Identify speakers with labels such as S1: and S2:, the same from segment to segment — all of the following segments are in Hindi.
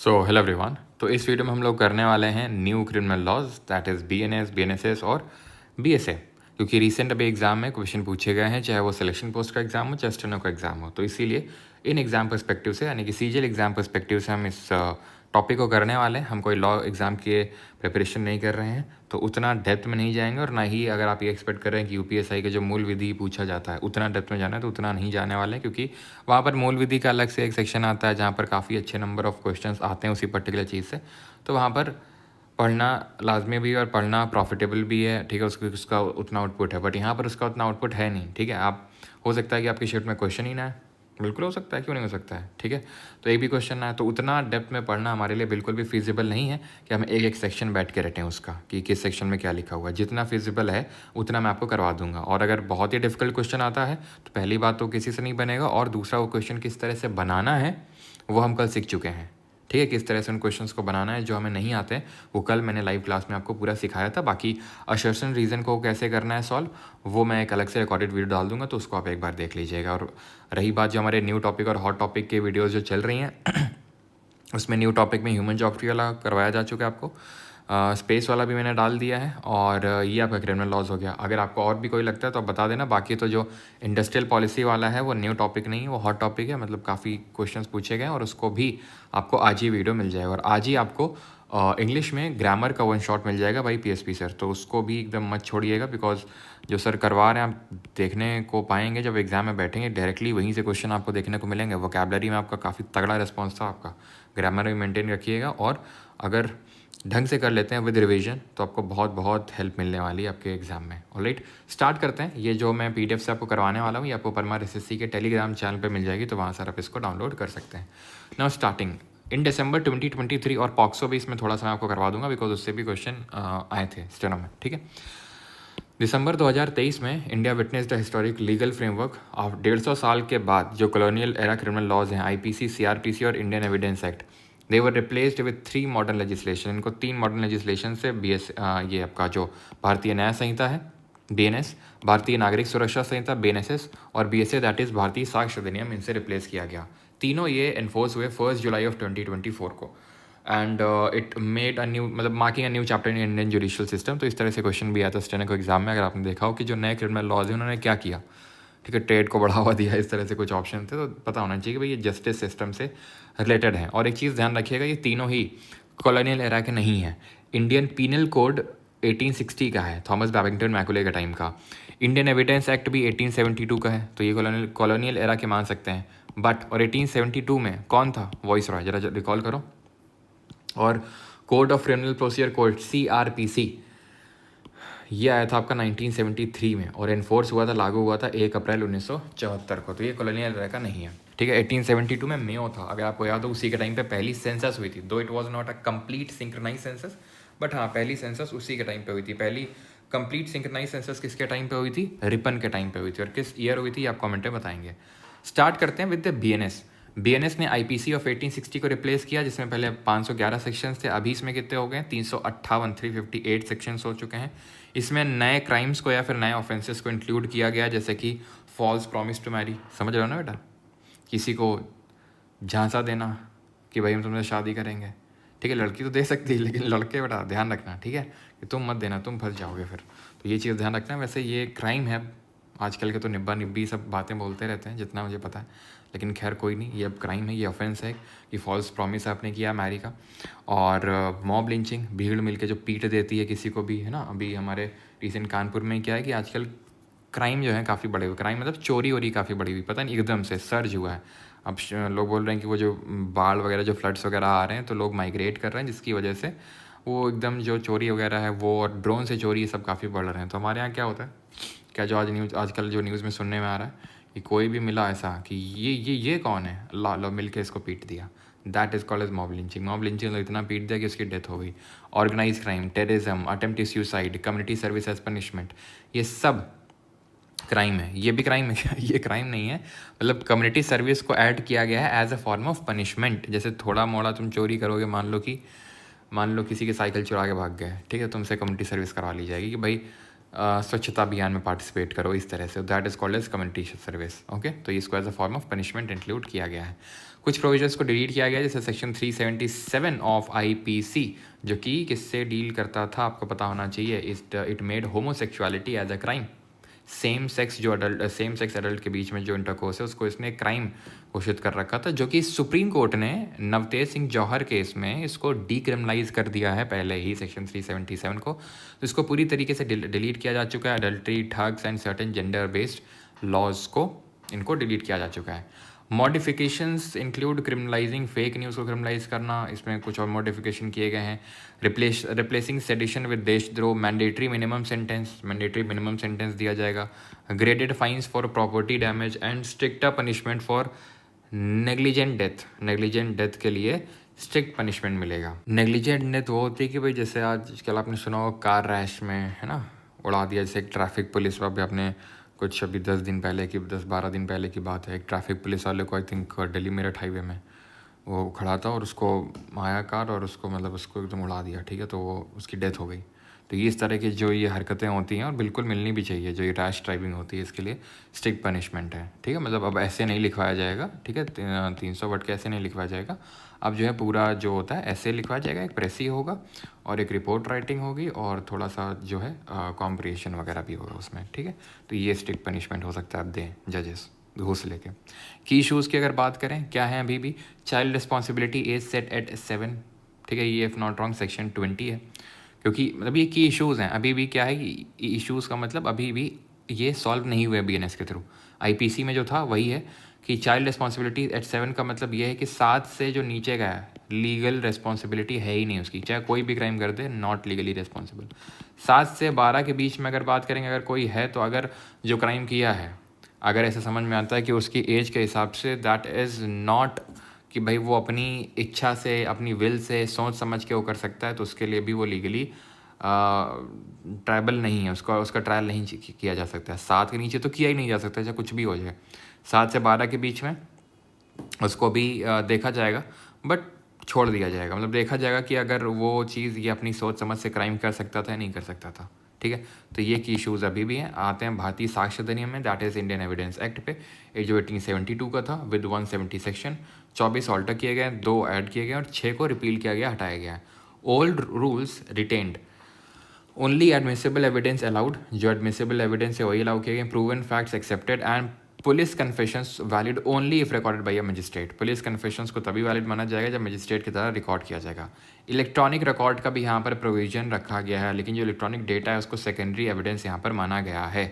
S1: Hello everyone. तो इस वीडियो में हम लोग करने वाले हैं new criminal laws, that is BNS, BNSS और बीएसए। क्योंकि रिसेंट अभी एग्जाम में क्वेश्चन पूछे गए हैं, चाहे वो सिलेक्शन पोस्ट का एग्जाम हो चाहे स्टेनो का एग्जाम हो, तो इसीलिए इन एग्जाम पर्सपेक्टिव से यानी कि सीजीएल एग्जाम पर्सपेक्टिव से हम इस टॉपिक को करने वाले हैं। हम कोई लॉ एग्ज़ाम के प्रिपरेशन नहीं कर रहे हैं, तो उतना डेप्थ में नहीं जाएंगे, और ना ही अगर आप ये एक्सपेक्ट कर रहे हैं कि यूपीएसआई के जो मूल विधि पूछा जाता है उतना डेप्थ में जाना है, तो उतना नहीं जाने वाले हैं। क्योंकि वहाँ पर मूल विधि का अलग से एक सेक्शन आता है जहाँ पर काफ़ी अच्छे नंबर ऑफ क्वेश्चंस आते हैं उसी पर्टिकुलर चीज़ से, तो वहाँ पर पढ़ना लाजमी भी है और पढ़ना प्रॉफिटेबल भी है। ठीक है, उसका उतना आउटपुट है, बट यहाँ पर उसका उतना आउटपुट है नहीं। ठीक है, आप हो सकता है कि आपकी शिफ्ट में क्वेश्चन ही ना है, बिल्कुल हो सकता है, क्यों नहीं हो सकता है। ठीक है, तो एक भी क्वेश्चन ना है, तो उतना डेप्थ में पढ़ना हमारे लिए बिल्कुल भी फिजिबल नहीं है कि हम एक एक सेक्शन बैठ के रटें उसका कि किस सेक्शन में क्या लिखा हुआ है। जितना फिजिबल है उतना मैं आपको करवा दूंगा। और अगर बहुत ही डिफिकल्ट क्वेश्चन आता है तो पहली बात तो किसी से नहीं बनेगा, और दूसरा वो क्वेश्चन किस तरह से बनाना है वो हम कल सीख चुके हैं। ठीक है, किस तरह से उन क्वेश्चंस को बनाना है जो हमें नहीं आते हैं, वो कल मैंने लाइव क्लास में आपको पूरा सिखाया था। बाकी असर्शन रीज़न को कैसे करना है सॉल्व, वो मैं एक अलग से रिकॉर्डेड वीडियो डाल दूंगा, तो उसको आप एक बार देख लीजिएगा। और रही बात जो हमारे न्यू टॉपिक और हॉट टॉपिक के वीडियोज़ जो चल रही हैं उसमें न्यू टॉपिक में ह्यूमन जॉग्राफी वाला करवाया जा चुका है आपको, स्पेस वाला भी मैंने डाल दिया है, और ये आपका क्रिमिनल लॉज हो गया। अगर आपको और भी कोई लगता है तो आप बता देना। बाकी तो जो इंडस्ट्रियल पॉलिसी वाला है वो न्यू टॉपिक नहीं है, वो हॉट टॉपिक है, मतलब काफ़ी क्वेश्चंस पूछे गए हैं, और उसको भी आपको आज ही वीडियो मिल जाएगा। और आज ही आपको इंग्लिश में ग्रामर का वन शॉट मिल जाएगा भाई पीएसपी सर, तो उसको भी एकदम मत छोड़िएगा, बिकॉज जो सर करवा रहे हैं आप देखने को पाएंगे जब एग्ज़ाम में बैठेंगे, डायरेक्टली वहीं से क्वेश्चन आपको देखने को मिलेंगे। वोकैबलरी में आपका काफ़ी तगड़ा रिस्पॉन्स था आपका, ग्रामर भी मेंटेन रखिएगा, और अगर ढंग से कर लेते हैं विद रिवीजन तो आपको बहुत बहुत हेल्प मिलने वाली है आपके एग्जाम में। ऑलराइट, स्टार्ट करते हैं। ये जो मैं पीडीएफ से आपको करवाने वाला हूँ ये आपको परमार एसएससी के टेलीग्राम चैनल पे मिल जाएगी, तो वहाँ से आप इसको डाउनलोड कर सकते हैं। नाउ स्टार्टिंग इन दिसंबर 2023, और पॉक्सो भी इसमें थोड़ा सा मैं आपको करवा दूंगा बिकॉज उससे भी क्वेश्चन आए थे स्टेनो में। ठीक है, दिसंबर 2023 में India witnessed the historic legal framework of 150 साल के बाद जो कॉलोनियल एरा क्रिमिनल लॉज हैं, आईपीसी, सीआरपीसी और Indian evidence act, they were replaced with 3 modern legislation. इनको 3 मॉडर्न लेजिस्लेशन से ये आपका जो भारतीय न्याय संहिता है बीएनएस, भारतीय नागरिक सुरक्षा संहिता बीएनएसएस, और बीएसए दैट इज़ भारतीय साक्ष्य अधिनियम, इनसे रिप्लेस किया गया। तीनों ये एनफोर्स हुए 1 जुलाई ऑफ 2024 को, and it made a new, मतलब marking a new chapter in Indian judicial system. तो इस तरह से क्वेश्चन भी आया था स्टेनो को एग्जाम में, अगर आपने देखा हो कि जो नए क्रिमिनल लॉज हैं उन्होंने क्या किया। ठीक है, ट्रेड को बढ़ावा दिया, इस तरह से कुछ ऑप्शन थे, तो पता होना चाहिए कि भाई ये जस्टिस सिस्टम से रिलेटेड है। और एक चीज़ ध्यान रखिएगा, ये तीनों ही कॉलोनियल एरा के नहीं है। इंडियन पीनल कोड 1860 का है, थॉमस बैबिंगटन मैकुले के टाइम का। इंडियन एविडेंस एक्ट भी 1872 का है, तो ये कॉलोनियल एरा के मान सकते हैं। बट और 1872 में कौन था वॉइस रॉय, जरा रिकॉल करो। और code of criminal procedure code CrPC ये आया था आपका 1973 में, और एनफोर्स हुआ था, लागू हुआ था 1 अप्रैल 1974 को। तो ये कॉलोनियल एरा का नहीं है। ठीक है, 1872 में मेयो था, अगर आपको याद हो, उसी के टाइम पे पहली सेंसस हुई थी। Though it was not a complete synchronise census, but हाँ पहली सेंसस उसी के टाइम पे हुई थी। पहली कंप्लीट सिंक्रोनाइज सेंसस किसके टाइम पे हुई थी? रिपन के टाइम पे हुई थी। और किस ईयर हुई थी आप कमेंट में बताएंगे। स्टार्ट करते हैं विद द बीएनएस। बीएनएस ने आईपीसी ऑफ 1860 को रिप्लेस किया, जिसमें पहले 511 सेक्शंस थे, अभी इसमें कितने हो गए? 358, 358 सेक्शंस हो चुके हैं। इसमें नए क्राइम्स को या फिर नए ऑफेंसेस को इंक्लूड किया गया, जैसे कि फॉल्स प्रॉमिस टू मैरी, समझ रहे हो ना बेटा, किसी को झांसा देना कि भाई हम तुमसे शादी करेंगे। ठीक है, लड़की तो दे सकती है, लेकिन लड़के बेटा ध्यान रखना, ठीक है, कि तुम मत देना, तुम फंस जाओगे फिर। तो ये चीज़ ध्यान रखना। वैसे ये क्राइम है, आजकल के तो निब्बा निब्बी सब बातें बोलते रहते हैं जितना मुझे पता है, लेकिन खैर कोई नहीं, ये अब क्राइम है, ये ऑफेंस है कि फॉल्स प्रॉमिस आपने किया मैरी का। और मॉब लिंचिंग, भीड़ मिलके जो पीट देती है किसी को भी, है ना। अभी हमारे रिसेंट कानपुर में क्या है कि आजकल क्राइम जो है काफ़ी बड़े हुए, क्राइम मतलब चोरी वोरी काफ़ी बड़ी हुई, पता नहीं एकदम से सर्ज हुआ है। अब लोग बोल रहे हैं कि वो जो बाढ़ वगैरह जो फ्लड्स वगैरह आ रहे हैं तो लोग माइग्रेट कर रहे हैं, जिसकी वजह से वो एकदम जो चोरी वगैरह है वो, और ड्रोन से चोरी, ये सब काफ़ी बढ़ रहे हैं। तो हमारे यहाँ क्या होता है, क्या जो आजकल जो न्यूज़ में सुनने में आ रहा है कि कोई भी मिला ऐसा कि ये कौन है, ला लो मिल के इसको पीट दिया। That is called as mob lynching. Mob lynching इतना पीट दिया कि उसकी डेथ हो गई। Organise crime, terrorism, attempt suicide, community service as punishment, ये सब क्राइम है। ये भी क्राइम है क्या? ये क्राइम नहीं है, मतलब कम्युनिटी सर्विस को ऐड किया गया है as a form of punishment. जैसे थोड़ा मोड़ा तुम चोरी करोगे, मान लो किसी की साइकिल चुरा के भाग गए, ठीक है, तुमसे कम्युनिटी सर्विस करवा ली जाएगी कि भाई स्वच्छता अभियान में पार्टिसिपेट करो, इस तरह से। That is called as community service. Okay, तो इसको as a form of punishment include किया गया है। कुछ प्रोविजंस को डिलीट किया गया, जैसे सेक्शन 377 ऑफ आईपीसी, जो कि किससे डील करता था आपको पता होना चाहिए। It made homosexuality as a crime. Same sex adult के बीच में जो इंटरकोर्स है उसको इसने क्राइम घोषित कर रखा था, जो कि सुप्रीम कोर्ट ने नवतेज सिंह जौहर केस में इसको डीक्रिमिनलाइज कर दिया है पहले ही सेक्शन 377 को। तो इसको पूरी तरीके से डिलीट किया जा चुका है। Adultery, thugs and certain gender based laws को इनको डिलीट किया जा चुका है। Modifications include criminalising fake news को क्रिमिनलाइज करना, इसमें कुछ और मॉडिफिकेशन किए गए हैं। रिप्लेसिंग सेडिशन विद देशद्रोह, मैंडेटरी मिनिमम सेंटेंस दिया जाएगा। Graded fines for property damage and stricter punishment for negligent death के लिए स्ट्रिक्ट पनिशमेंट मिलेगा। नेग्लिजेंट डेथ वो होती है कि भाई जैसे आजकल आपने सुना हो कार रैश में, है ना, उड़ा दिया। जैसे एक ट्रैफिक पुलिस पर भी आपने कुछ अभी 10-12 दिन पहले की बात है, एक ट्रैफिक पुलिस वाले को I think Delhi Meerut highway में वो खड़ा था और उसको आया कार और उसको एकदम उड़ा दिया, ठीक है, तो वो उसकी डेथ हो गई। तो ये इस तरह की जो ये हरकतें होती हैं और बिल्कुल मिलनी भी चाहिए, जो ये रैश ड्राइविंग होती है इसके लिए स्ट्रिक्ट पनिशमेंट है, ठीक है। मतलब अब ऐसे नहीं लिखवाया जाएगा, ठीक है, 300 वर्ड के ऐसे नहीं लिखवाया जाएगा। अब जो है पूरा जो होता है ऐसे लिखवाया जाएगा, एक प्रेसी होगा और एक रिपोर्ट राइटिंग होगी और थोड़ा सा जो है कॉम्प्रिहेंशन वगैरह भी होगा उसमें, ठीक है। तो ये स्ट्रिक्ट पनिशमेंट हो सकता है, अब दें जजेस घूस लेके। की इशूज़ की अगर बात करें क्या है अभी भी, child responsibility age set at 7, ठीक है, ये इफ़ नॉट रॉन्ग सेक्शन 20 है, क्योंकि मतलब ये की इशूज़ हैं अभी भी। क्या है कि इशूज़ का मतलब अभी भी ये सॉल्व नहीं हुए बीएनएस के थ्रू। आईपीसी में जो था वही है कि चाइल्ड रिस्पॉन्सिबिलिटी एट 7 का मतलब ये है कि 7 से जो नीचे का है लीगल रिस्पॉन्सिबिलिटी है ही नहीं उसकी, चाहे कोई भी क्राइम कर दे, नॉट लीगली रिस्पॉन्सिबल। 7 से 12 के बीच में अगर बात करेंगे, अगर कोई है तो अगर जो क्राइम किया है अगर ऐसा समझ में आता है कि उसकी एज के हिसाब से दैट इज़ नॉट कि भाई वो अपनी इच्छा से, अपनी विल से, सोच समझ के वो कर सकता है, तो उसके लिए भी वो लीगली ट्रायबल नहीं है, उसका ट्रायल नहीं किया जा सकता है। 7 के नीचे तो किया ही नहीं जा सकता, चाहे कुछ भी हो जाए। 7 से 12 के बीच में उसको भी देखा जाएगा, बट छोड़ दिया जाएगा। मतलब देखा जाएगा कि अगर वो चीज़ ये अपनी सोच समझ से क्राइम कर सकता था या नहीं कर सकता था, ठीक है। तो ये की इशूज़ अभी भी हैं। आते हैं भारतीय साक्ष्य अधिनियम में, that is Indian evidence act पे, ये जो 1872 का था विद 170 सेक्शन। 24 ऑल्टर किए गए, 2 ऐड किए गए और 6 को रिपील किया गया, हटाया गया है। Old rules retained, only admissible evidence allowed, जो एडमिसिबल एविडेंस है वही अलाउ किए गए। Proven facts accepted and police confessions valid only if recorded by a magistrate. Police confessions को तभी वैलिड माना जाएगा जब मजिस्ट्रेट की तरह रिकॉर्ड किया जाएगा। इलेक्ट्रॉनिक रिकॉर्ड का भी यहाँ पर प्रोविजन रखा गया है, लेकिन जो इलेक्ट्रॉनिक डेटा है उसको सेकेंडरी एविडेंस यहाँ पर माना गया है,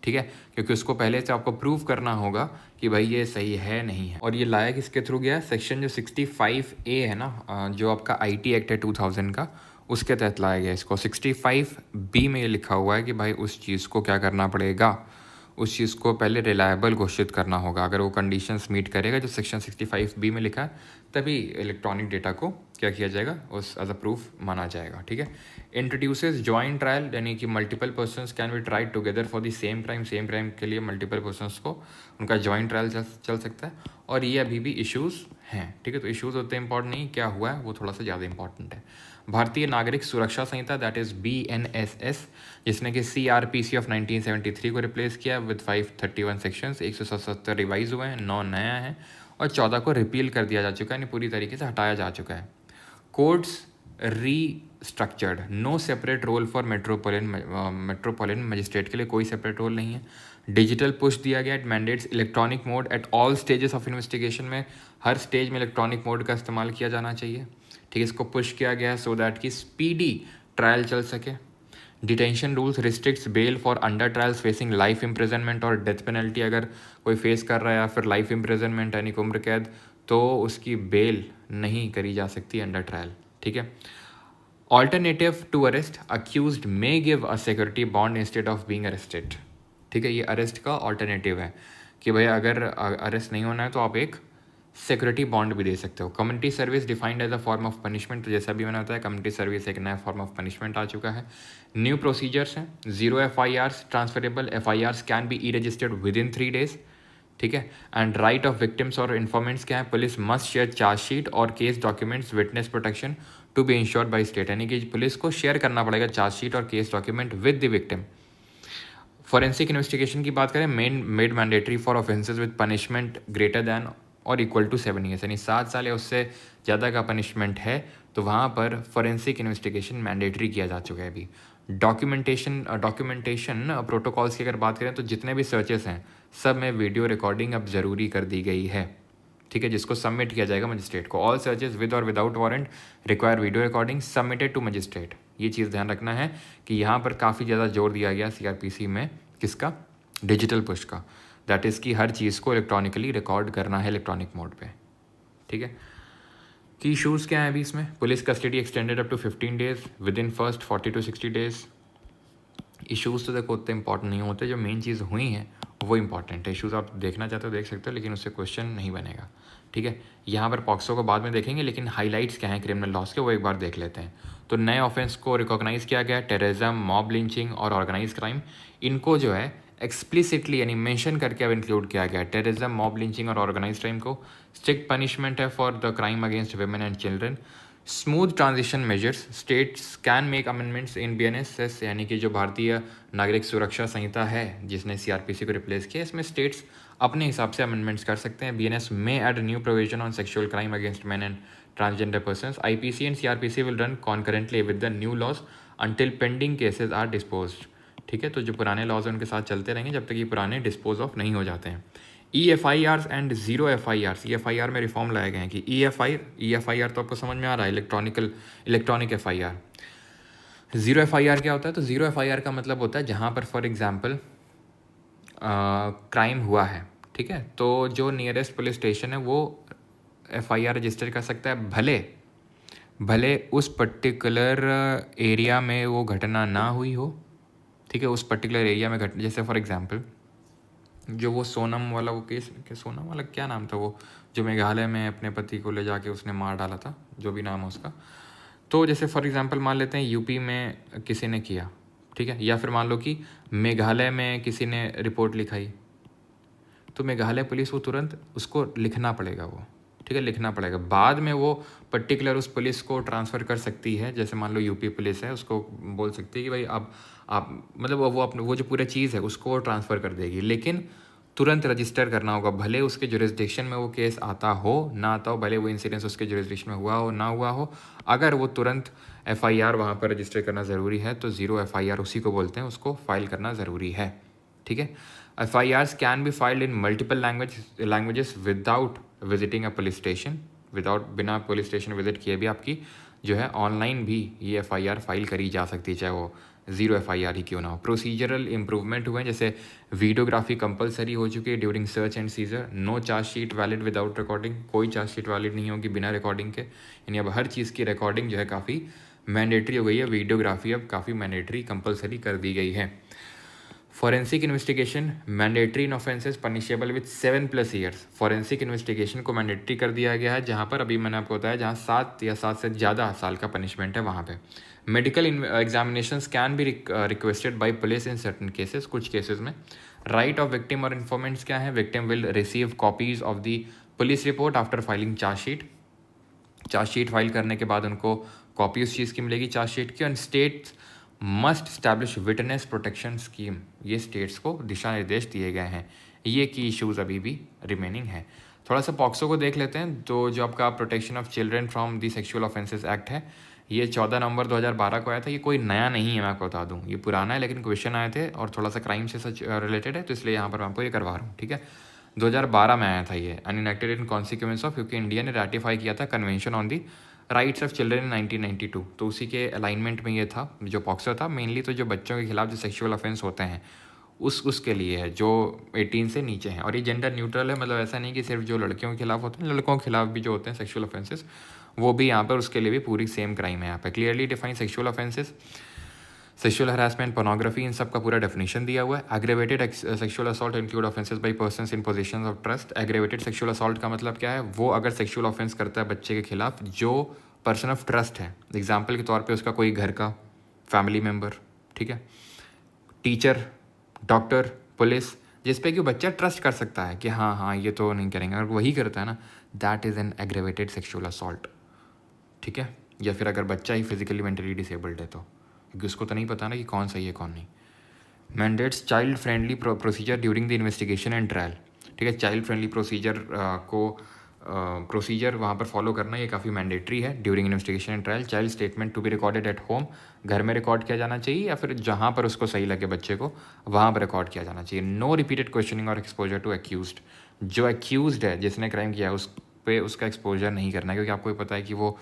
S1: ठीक है, क्योंकि उसको पहले से आपको प्रूव करना होगा कि भाई ये सही है नहीं है। और ये लाया किसके थ्रू गया, सेक्शन जो 65A है ना, जो आपका IT एक्ट है 2000 का, उसके तहत लाया गया इसको। 65B में ये लिखा हुआ है कि भाई उस चीज़ को क्या करना पड़ेगा, उस चीज़ को पहले रिलायबल घोषित करना होगा। अगर वो कंडीशंस मीट करेगा जो सेक्शन 65B में लिखा है, तभी इलेक्ट्रॉनिक डेटा को क्या किया जाएगा, उस एज अ प्रूफ माना जाएगा, ठीक है। इंट्रोड्यूसेस जॉइंट ट्रायल, यानी कि multiple persons can be tried together for the same crime के लिए मल्टीपल पर्सनस को उनका जॉइंट ट्रायल चल सकता है। और ये अभी भी इश्यूज़ हैं, ठीक है। तो इश्यूज़ होते हैं इंपॉर्टेंट नहीं, क्या हुआ है वो थोड़ा सा ज़्यादा इंपॉर्टेंट है। भारतीय नागरिक सुरक्षा संहिता, दैट इज़ BNSS, जिसने कि CRPC ऑफ 1973 को रिप्लेस किया विद 531 सेक्शंस। 177 रिवाइज हुए हैं, 9 नया है और 14 को रिपील कर दिया जा चुका है, यानी पूरी तरीके से हटाया जा चुका है। Courts restructured, no separate role for metropolitan magistrate के लिए कोई सेपरेट रोल नहीं है। डिजिटल पुश दिया गया, it mandates electronic mode at all stages of investigation में, हर स्टेज में इलेक्ट्रॉनिक मोड का इस्तेमाल किया जाना चाहिए, ठीक है। इसको पुश किया गया है सो दैट कि स्पीडी ट्रायल चल सके। Detention rules restricts bail for under trials facing life imprisonment और डेथ पेनल्टी, अगर कोई फेस कर रहा है या फिर लाइफ इम्प्रिजनमेंट यानी कि उम्र कैद, तो उसकी बेल नहीं करी जा सकती अंडर ट्रायल, ठीक है। Alternative to arrest, accused may give a security bond instead of being arrested, ठीक है। ये अरेस्ट का ऑल्टरनेटिव है कि भाई अगर अरेस्ट नहीं होना है तो आप एक सिक्योरिटी बॉन्ड भी दे सकते हो। Community service defined as a form of punishment, तो जैसा भी मैंने बताया कम्युनिटी सर्विस एक नया फॉर्म ऑफ पनिशमेंट आ चुका है। न्यू प्रोसीजर्स हैं, 0 FIRs transferable, FIRs can be e registered within 3 days, ठीक है। एंड राइट ऑफ विक्टिम्स और इन्फॉर्मेंट्स क्या है, पुलिस मस्ट शेयर चार्जशीट और case documents, witness protection to be insured by state, यानी कि पुलिस को शेयर करना पड़ेगा चार्जशीट और case document with the victim. Forensic investigation की बात करें, made mandatory for offences with punishment greater than और इक्वल टू 7 ईयर्स, यानी 7 साल या उससे ज़्यादा का पनिशमेंट है तो वहाँ पर फॉरेंसिक इन्वेस्टिगेशन मैंडेटरी किया जा चुका है अभी। डॉक्यूमेंटेशन प्रोटोकॉल्स की अगर बात करें तो जितने भी सर्चेस हैं सब में वीडियो रिकॉर्डिंग अब ज़रूरी कर दी गई है, ठीक है, जिसको सबमिट किया जाएगा मजिस्ट्रेट को। ऑल सर्चेस विद और without warrant require video recording submitted to magistrate. ये चीज़ ध्यान रखना है कि यहाँ पर काफ़ी ज़्यादा जोर दिया गया सीआरपीसी में, किसका, डिजिटल पुश का, दैट इज़ कि हर चीज़ को इलेक्ट्रॉनिकली रिकॉर्ड करना है इलेक्ट्रॉनिक मोड पे, ठीक है। की इशूज़ क्या है अभी इसमें, police custody extended up to 15 days within first 40 to 60 days. Issues तो देखो उतने इंपॉर्टेंट नहीं होते, जो मेन चीज़ हुई हैं वो इंपॉर्टेंट है। इशूज़ आप देखना चाहते हो देख सकते हो, लेकिन उससे क्वेश्चन नहीं बनेगा, ठीक है। यहाँ पर पॉक्सो को बाद में देखेंगे, लेकिन हाईलाइट्स क्या हैं क्रिमिनल लॉस के वो एक बार देख लेते हैं। तो नए ऑफेंस को रिकॉग्नाइज किया गया, टेररिज्म, मॉब लिंचिंग और ऑर्गेनाइज क्राइम, इनको जो है एक्सप्लिसिटली यानी मेंशन करके अब इंक्लूड किया गया। टेररिज्म, मॉब लिंचिंग और ऑर्गेनाइज क्राइम को स्ट्रिक्ट पनिशमेंट है for the crime against women and children. Smooth transition measures, states can make amendments in BNSS, यानी कि जो भारतीय नागरिक सुरक्षा संहिता है जिसने सीआरपीसी को रिप्लेस किया, इसमें स्टेट्स अपने हिसाब से अमेंडमेंट्स कर सकते हैं। BNS में add new provision on sexual crime against men and transgender persons. IPC and CRPC will run concurrently with the new laws until pending cases are disposed, ठीक है। तो जो पुराने लॉज हैं उनके साथ चलते रहेंगे जब तक ये पुराने डिस्पोज ऑफ नहीं हो जाते हैं। EFIRs and zero FIRs, EFIR में रिफॉर्म लाए गए हैं कि EFIR तो आपको समझ में आ रहा है, इलेक्ट्रॉनिक FIR। जीरो FIR क्या होता है, तो जीरो FIR का मतलब होता है जहाँ पर फॉर एग्जांपल क्राइम हुआ है, ठीक है, तो जो नियरेस्ट पुलिस स्टेशन है वो FIR रजिस्टर कर सकता है, भले उस पर्टिकुलर एरिया में वो घटना ना हुई हो, ठीक है, उस पर्टिकुलर एरिया में जैसे फॉर एग्जांपल जो वो सोनम वाला वो केस, सोनम वाला क्या नाम था वो, जो मेघालय में अपने पति को ले जाके उसने मार डाला था, जो भी नाम है उसका। तो जैसे फॉर एग्जांपल मान लेते हैं यूपी में किसी ने किया, ठीक है, या फिर मान लो कि मेघालय में किसी ने रिपोर्ट लिखाई, तो मेघालय पुलिस वो तुरंत उसको लिखना पड़ेगा वो, ठीक है, लिखना पड़ेगा। बाद में वो पर्टिकुलर उस पुलिस को ट्रांसफ़र कर सकती है, जैसे मान लो यूपी पुलिस है, उसको बोल सकती है कि भाई अब आप मतलब वो अपने वो जो पूरा चीज़ है उसको वो ट्रांसफ़र कर देगी, लेकिन तुरंत रजिस्टर करना होगा, भले उसके जुरिस्डिक्शन में वो केस आता हो ना आता हो, भले वो इंसिडेंस उसके जुरिस्डिक्शन में हुआ हो ना हुआ हो, अगर वो तुरंत FIR वहाँ पर रजिस्टर करना ज़रूरी है तो जीरो FIR उसी को बोलते हैं, उसको फाइल करना ज़रूरी है, ठीक है। FIRs can be filed in multiple languages without visiting a police station, बिना पुलिस स्टेशन विजिट किए भी आपकी जो है ऑनलाइन भी ये FIR फाइल करी जा सकती है, चाहे वो जीरो FIR ही क्यों ना हो। प्रोसीजरल इंप्रूवमेंट हुए हैं, जैसे वीडियोग्राफी कंपलसरी हो चुकी है during search and seizure, no chargesheet valid without recording, कोई चार्जशीट वैलिड नहीं होगी बिना रिकॉर्डिंग के, यानी अब हर चीज़ की रिकॉर्डिंग जो है काफ़ी मैंडेटरी हो गई है, वीडियोग्राफी अब काफ़ी मैंडेटरी कंपलसरी कर दी गई है। Forensic investigation mandatory in offences punishable with 7+ years, forensic investigation को मैंडेटरी कर दिया गया है, जहाँ पर अभी मैंने आपको बताया जहाँ 7 या 7 से ज़्यादा साल का पनिशमेंट है वहाँ पे। Medical examinations can be requested bye police in certain cases, कुछ केसेस में। राइट ऑफ विक्टिम और इन्फॉर्मेंट्स क्या है, victim will receive copies of the police report after filing chargesheet file करने के बाद उनको कॉपी उस चीज़ की मिलेगी चार्जशीट की। और states must establish witness protection scheme, ये स्टेट्स को दिशा निर्देश दिए गए हैं। ये की इश्यूज़ अभी भी रिमेनिंग है। थोड़ा सा पॉक्सो को देख लेते हैं, तो जो आपका protection of children from the sexual offences act है, ये 14 नवंबर 2012 को आया था। ये कोई नया नहीं है, मैं आपको बता दूं, ये पुराना है, लेकिन क्वेश्चन आए थे और थोड़ा सा क्राइम से सच रिलेटेड है, तो इसलिए यहाँ पर मैं आपको ये करवा रहा हूँ, ठीक है। 2012 में आया था ये, अनइनेक्टेड इन कॉन्सिक्वेंस ऑफ, क्योंकि इंडिया ने रेटिफाई किया था convention on the rights of children in 1992, तो उसी के अलाइनमेंट में ये था जो पॉक्सो था मेनली, तो जो बच्चों के खिलाफ जो सेक्सुअल ऑफेंस होते हैं उसके लिए है, जो 18 से नीचे हैं। और ये जेंडर न्यूट्रल है, मतलब ऐसा नहीं कि सिर्फ जो लड़कियों के खिलाफ होते हैं, लड़कों के खिलाफ भी जो होते हैं सेक्सुअल ऑफेंसेस वो भी यहाँ पर उसके लिए भी पूरी सेम क्राइम है। यहाँ पर clearly define sexual offences, sexual harassment, pornography, इन सब का पूरा डेफिनेशन दिया हुआ है। Aggravated sexual assault include offences by persons in position of trust. Aggravated sexual assault का मतलब क्या है, वो अगर सेक्सुअल ऑफेंस करता है बच्चे के खिलाफ जो पर्सन ऑफ ट्रस्ट है, एग्जाम्पल के तौर पे उसका कोई घर का फैमिली मेम्बर, ठीक है, टीचर, डॉक्टर, पुलिस, जिस पे कि बच्चा ट्रस्ट कर सकता है कि हाँ हाँ ये तो नहीं करेंगे, अगर वही करता है ना, that is an aggravated sexual assault, ठीक है। या फिर अगर बच्चा ही फिजिकली मेंटली डिसेबल्ड है तो, क्योंकि उसको तो नहीं पता ना कि कौन सही है कौन नहीं। Mandates child friendly procedure during the investigation and trial, ठीक है, चाइल्ड फ्रेंडली प्रोसीजर को प्रोसीजर वहाँ पर फॉलो करना ये काफ़ी मैंडेटरी है during investigation and trial. Child statement to be recorded at home, घर में रिकॉर्ड किया जाना चाहिए या फिर जहाँ पर उसको सही लगे बच्चे को वहाँ पर रिकॉर्ड किया जाना चाहिए। नो रिपीटेड क्वेश्चनिंग और एक्सपोजर टू एक्यूज्ड, जो एक्यूज्ड है जिसने क्राइम किया उस पे उसका एक्सपोजर नहीं करना है, क्योंकि आपको भी पता है कि वो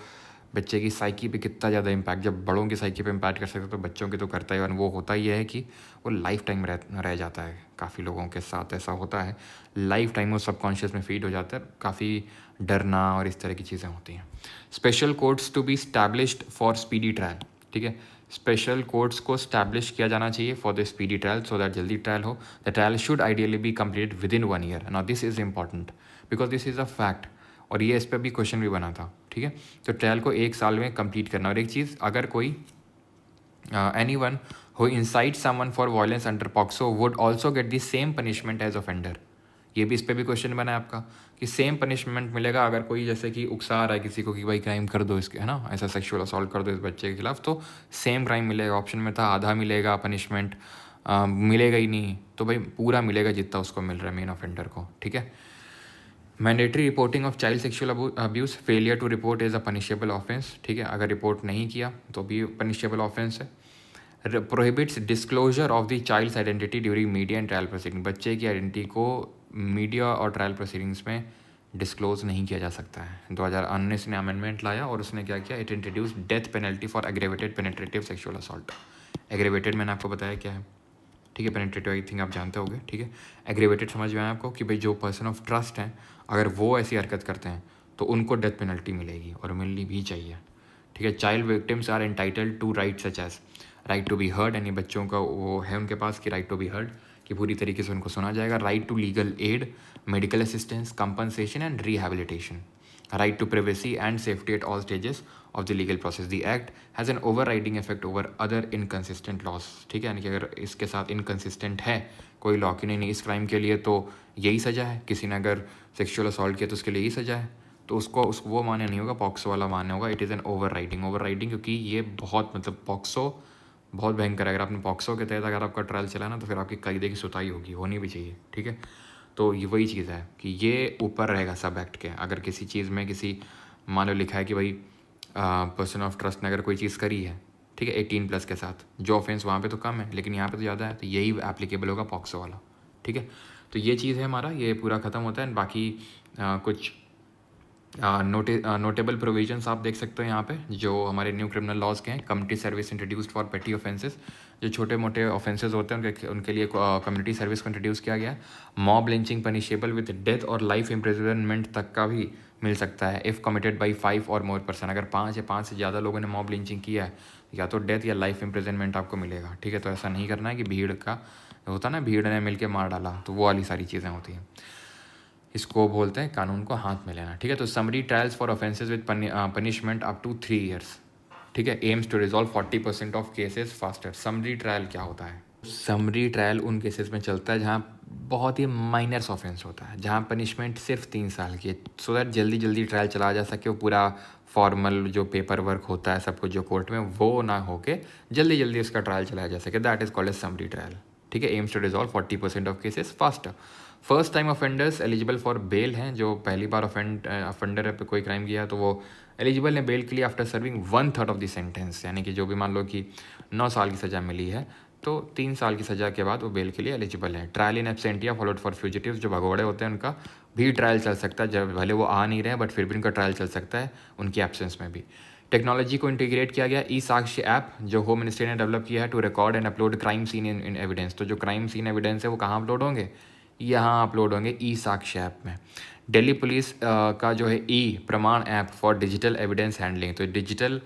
S1: बच्चे की साइकी पे कितना ज़्यादा इम्पैक्ट, जब बड़ों की साइकी पे इम्पैक्ट कर सकते हैं तो बच्चों की तो करता ही, और वो होता ही है कि वो लाइफ टाइम रह जाता है। काफ़ी लोगों के साथ ऐसा होता है, लाइफ टाइम वो सबकॉन्शियस में फीड हो जाता है, काफ़ी डरना और इस तरह की चीज़ें होती हैं। Special courts to be established for speedy trial, ठीक है, स्पेशल कोर्ट्स को स्टैब्लिश किया जाना चाहिए for the speedy trial, so that जल्दी ट्रायल हो। The trial should ideally be completed within 1 year. Now this is important because this is a fact, और ये इस पर भी क्वेश्चन भी बना था, ठीक है। तो ट्रायल को 1 साल में कंप्लीट करना। और एक चीज़, अगर कोई anyone who incite someone for violence under POCSO would also get the same punishment as offender. ये भी इस पर भी क्वेश्चन बना है आपका कि सेम पनिशमेंट मिलेगा अगर कोई जैसे कि उकसा रहा है किसी को कि भाई क्राइम कर दो इसके, है ना, ऐसा सेक्सुअल असॉल्ट कर दो इस बच्चे के खिलाफ, तो सेम क्राइम मिलेगा। ऑप्शन में था आधा मिलेगा पनिशमेंट, मिलेगा ही नहीं, तो भाई पूरा मिलेगा जितना उसको मिल रहा है मेन ऑफेंडर को, ठीक है। Mandatory reporting of child sexual abuse, failure to report is a punishable offence, ठीक है, अगर रिपोर्ट नहीं किया तो भी पनिशेबल ऑफेंस है। Prohibits disclosure of the child's identity during media and trial proceeding, बच्चे की आइडेंटिटी को मीडिया और ट्रायल प्रोसीडिंग्स में डिस्क्लोज नहीं किया जा सकता है। 2019 ने अमेंडमेंट लाया और उसने क्या किया, it introduce death penalty for aggravated penetrative sexual assault. Aggravated मैंने आपको बताया क्या है, ठीक है, पेनेट्रेटिव आई थिंक आप जानते होंगे, ठीक है। एग्रेवेटेड समझ में आया आपको कि भाई जो पर्सन ऑफ ट्रस्ट हैं अगर वो ऐसी हरकत करते हैं तो उनको डेथ पेनल्टी मिलेगी और मिलनी भी चाहिए, ठीक है। Child victims are entitled to right such as right to be heard, यानी बच्चों का वो है उनके पास कि राइट टू बी हर्ड, कि पूरी तरीके से उनको सुना जाएगा। Right to legal aid, medical assistance, compensation and rehabilitation. Right to privacy and safety at all stages of the legal process. The act has an overriding effect over other inconsistent laws, ठीक है, यानी कि अगर इसके साथ इनकन्सिस्टेंट है कोई लॉ कि नहीं इस क्राइम के लिए तो यही सज़ा है, किसी ने अगर सेक्सुअल असॉल्ट किया तो उसके लिए यही सज़ा है, तो उसको वो मान्य नहीं होगा, पॉक्सो वाला मान्य होगा। It is an over riding, क्योंकि ये बहुत मतलब पॉक्सो बहुत भयंकर है। अगर आपने पॉक्सो के तहत अगर आपका ट्रायल चला ना तो फिर आपकी कैदे की सुताई होगी, होनी भी चाहिए, ठीक है। तो ये वही चीज़ है कि ये ऊपर रहेगा सब एक्ट के। अगर किसी चीज़ में किसी मान लो लिखा है कि भाई पर्सन ऑफ ट्रस्ट ने अगर कोई चीज़ करी है, ठीक है, 18+ के साथ, जो ऑफेंस वहाँ पे तो कम है लेकिन यहाँ पे तो ज़्यादा है, तो यही एप्लीकेबल होगा पॉक्सो वाला, ठीक है। तो ये चीज़ है हमारा, ये पूरा ख़त्म होता है। बाकी कुछ नोटेबल प्रोविजंस आप देख सकते हो यहाँ पे जो हमारे न्यू क्रिमिनल लॉज के हैं। कम्युनिटी सर्विस इंट्रोड्यूस्ड फॉर पेटी ऑफेंसेस, जो छोटे मोटे ऑफेंसेस होते हैं उनके लिए कम्युनिटी सर्विस को इंट्रोड्यूस किया गया है। Mob lynching punishable with death और लाइफ इम्प्रिजनमेंट तक का भी मिल सकता है इफ़ कमिटेड बाई 5 और मोर पर्सन। अगर 5 या 5 से ज़्यादा लोगों ने मॉब लिंचिंग किया है या तो डेथ या लाइफ इम्प्रिजनमेंट आपको मिलेगा, ठीक है। तो ऐसा नहीं करना है कि भीड़ का होता ना, भीड़ ने मिल के मार डाला, तो वो वाली सारी चीज़ें होती हैं। इसको बोलते हैं कानून को हाथ में लेना, ठीक है। तो summary trials for offences with punishment up to 3 years, ठीक है, aims to resolve 40% of cases faster. Summary trial क्या होता है? समरी ट्रायल उन केसेस में चलता है जहाँ बहुत ही माइनर्स ऑफेंस होता है, जहाँ पनिशमेंट सिर्फ 3 साल की है, सो दैट जल्दी जल्दी ट्रायल चला जा सके, वो पूरा फॉर्मल जो पेपर वर्क होता है सब कुछ जो कोर्ट में वो ना होके जल्दी जल्दी उसका ट्रायल चलाया जा सके। That is called as summary trial, ठीक है। Aims to resolve 40% of cases faster. First time offenders eligible for bail हैं, जो पहली बार ऑफेंडर पे कोई क्राइम किया है तो वो एलिजिबल है बेल के लिए after serving 1/3 of the sentence, यानी कि जो भी मान लो कि 9 साल की सज़ा मिली है तो 3 साल की सज़ा के बाद वो बेल के लिए एलिजिबल है। Trial in absentia followed for fugitives, जो भगोड़े होते हैं उनका भी ट्रायल चल सकता है, जब भले वो आ नहीं रहे बट फिर भी उनका ट्रायल चल सकता है उनकी एब्सेंस में भी। टेक्नोलॉजी को इंटीग्रेट किया गया ई साक्ष्य ऐप, जो होम मिनिस्ट्री ने डेवलप किया है to record and upload crime scene in evidence. तो जो क्राइम सीन एविडेंस है वो कहाँ अपलोड होंगे? यहाँ अपलोड होंगे ई साक्ष्य ऐप में। दिल्ली पुलिस का जो है ई प्रमाण app for digital evidence handling, तो डिजिटल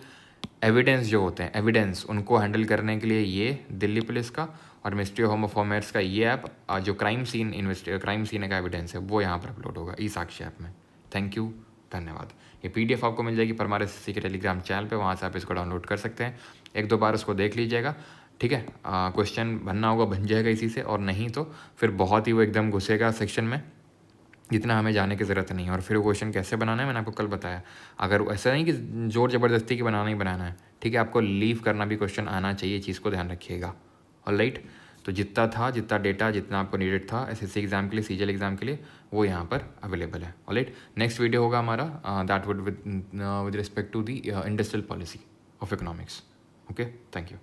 S1: एविडेंस जो होते हैं एविडेंस उनको हैंडल करने के लिए ये दिल्ली पुलिस का और मिनिस्ट्री ऑफ होम अफेयर्स का ये ऐप, जो क्राइम सीन का एविडेंस है वो यहाँ पर अपलोड होगा ई साक्ष्य ऐप में। थैंक यू, धन्यवाद। ये पीडीएफ आपको मिल जाएगी परमार एसएससी के टेलीग्राम चैनल पे, वहाँ से आप इसको डाउनलोड कर सकते हैं। 1-2 बार उसको देख लीजिएगा, ठीक है। क्वेश्चन बनना होगा बन जाएगा इसी से, और नहीं तो फिर बहुत ही वो एकदम घुसेगा सेक्शन में जितना हमें जाने की ज़रूरत नहीं है। और फिर वो क्वेश्चन कैसे बनाना है मैंने आपको कल बताया। अगर ऐसा नहीं कि ज़ोर ज़बरदस्ती की बनाना ही बनाना है, ठीक है, आपको लीव करना भी क्वेश्चन आना चाहिए, चीज़ को ध्यान रखिएगा। ऑलराइट, तो जितना डेटा जितना आपको नीडेड था एसएससी एग्ज़ाम के लिए, सीजीएल एग्ज़ाम के लिए, वो यहाँ पर अवेलेबल है। ऑलराइट, नेक्स्ट वीडियो होगा हमारा that would with respect to the industrial policy of economics. Okay, thank you.